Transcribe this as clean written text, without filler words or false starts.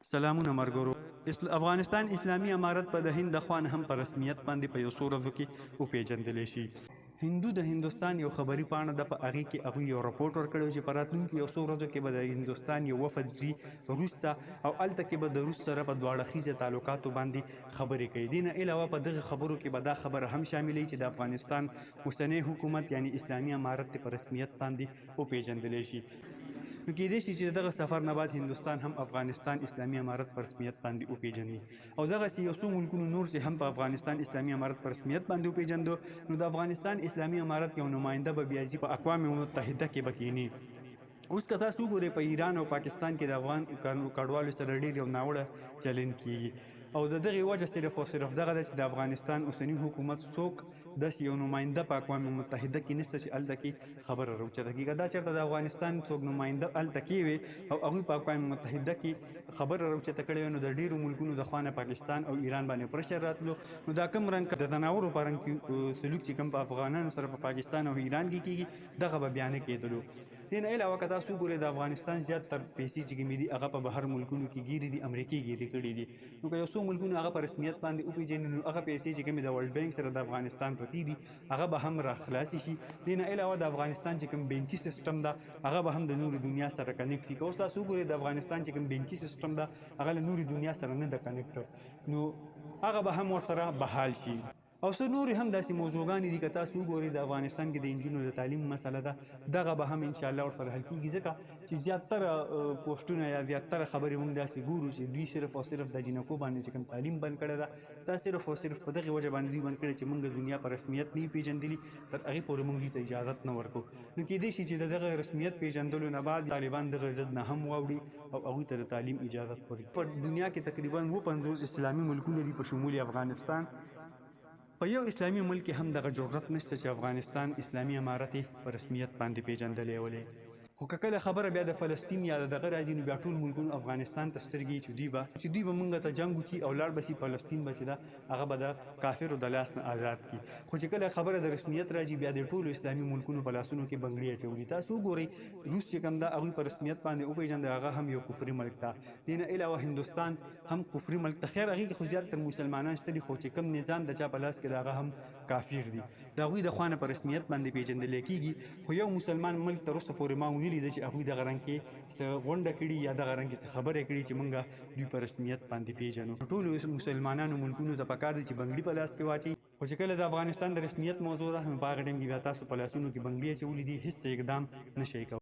سلامونه مرګرو. افغانستان اسلامي امارت په د هند د خوا نه هم په رسمیت باندې په یو څو ورځو کې وپېژندلی شي. هندو د هندوستان یو خبري پاڼه ده، په هغې کې هغوی یو راپورټ ورکړی چې په راتلونکي یو څو ورځو کې به د هندوستان یو وفد ځي روس ته، او هلته کې به د روس سره په دواړه اړخیزه تعلقاتو باندې خبرې کوي. دې نه علاوه په دغه خبرو کې به دا خبره هم شاملوي چې د افغانستان اوسنی حکومت یعنی اسلامي امارت په رسمیت باندې وپېژندلی شي. نو کېدای شي چې دغه سفر نه بعد هندوستان هم افغانستان اسلامي امارت په رسمیت باندې وپېژني، او دغسې یو څو ملکونو نور چې هم په افغانستان اسلامي امارت په رسمیت باندې وپېژندو، نو د افغانستان اسلامي امارت یو نماینده به بیا ځي په اقوام متحده کې به کښېني. اوس که تاسو وګورئ په ایران او پاکستان کې د افغان کډوالو سره ډېر یو ناوړه چلند کیږي، او د دغې وجه صرف او صرف دغه ده چې د افغانستان اوسني حکومت څوک داسې یو نماینده په اقوام متحده کې نشته چې هلته کې خبره راوچته کېږي. دا چېرته د افغانستان څوک نماینده هلته کې وي او هغوی په اقوام متحده کې خبره راوچته کړې وي، نو د ډېرو ملکونو د خوا نه پاکستان او ایران باندې پرشر راتلو، نو دا کوم رنګ د ځناورو په رنګ کې سلوک چې کوم په افغانانو سره په پاکستان او ایران کې کېږي، دغه به بیا نه کېدلو. دې نه علاوه که تاسو وګورئ د افغانستان زیاتتر پیسې چې کومې دي هغه په بهر ملکونو کې ګیرې دي، امریکې ګیرې کړي دي. نو که یو څو ملکونه هغه په رسمیت باندې وپېژني، نو هغه پیسې چې کومې د ورلډ بینک سره د افغانستان پرتې دي هغه به هم راخلاصې شي. دې نه علاوه د افغانستان چې کوم بینکي سیستم ده هغه به هم د نورې دنیا سره کنیکټ شي. که اوس تاسو وګورئ د افغانستان چې کوم بینکي سیستم ده هغه له نورې دنیا سره نه ده کنیکټ، نو هغه به هم ورسره بحال شي. او څه نورې هم داسې موضوعګانې دي که تاسو وګورئ د افغانستان کې د نجونو د تعلیم مسله ده، دغه به هم انشاءالله ورسره حل کېږي، ځکه چې زیاتره پوسټونه یا زیاتره خبرې موږ داسې ګورو چې دوی صرف او صرف د جینکو باندې چې کوم تعلیم بند کړی ده، دا صرف او صرف په دغې وجه باندې دوی بند کړی چې موږ دنیا په رسمیت نه پېژندلي، تر هغې پورې موږ دوی ته اجازت نه ورکوو. نو کېدای شي چې د دغه رسمیت پېژندلو نه بعد طالبان دغه ضد نه هم واوړي او هغوی ته د تعلیم اجازت ورکړي. په دنیا کې تقریبا 50 اسلامي ملکونه دي په شمول افغانستان. په یو اسلامي ملک هم دغه جرأت نشته چې افغانستان اسلامي امارت په رسمیت باندې پیژندلی ولې. خو که کله خبره بیا د فلسطین یا دغه راځي، نو بیا ټول ملکونو افغانستان ته سترګې چې دوی به موږ ته جنګ وکړي او لاړ به شي فلسطین به چې ده هغه به د کافرو د لاس نه آزاد کړي. خو چې کله خبره د رسمیت راځي، بیا د ټولو اسلامي ملکونو په لاسونو کې بنګړي اچولي. تاسو وګورئ روس چې کوم ده هغوی په رسمیت باندې وپېژنده، هغه هم یو کفري ملک ده. دې نه علاوه هندوستان هم کفري ملک ده. خیر هغې کې خو زیاتتر مسلمانان شته دي، خو چې کوم نظام د چا په لاس کې ده هغه هم کافر دي. د هغوی د خوا نه په رسمیت باندې پېژندلی کېږي، خو یو مسلمان ملک تر اوسه پورې ما ونه لیده چې هغوی دغه رنګ کې څه غونډه کړي یا دغه رنګ کې څه خبرې کړي چې موږ دوی په رسمیت باندې پېژنو. ټولو مسلمانانو ملکونو ته پکار دی چې بنګړي په لاس کې واچوي، خو چې کله د افغانستان د رسمیت موضوع ده، نو په هغه ټایم کې بیا تاسو په لاسونو کې بنګړي اچولي دي، هېڅ اقدام نه شئ کولی.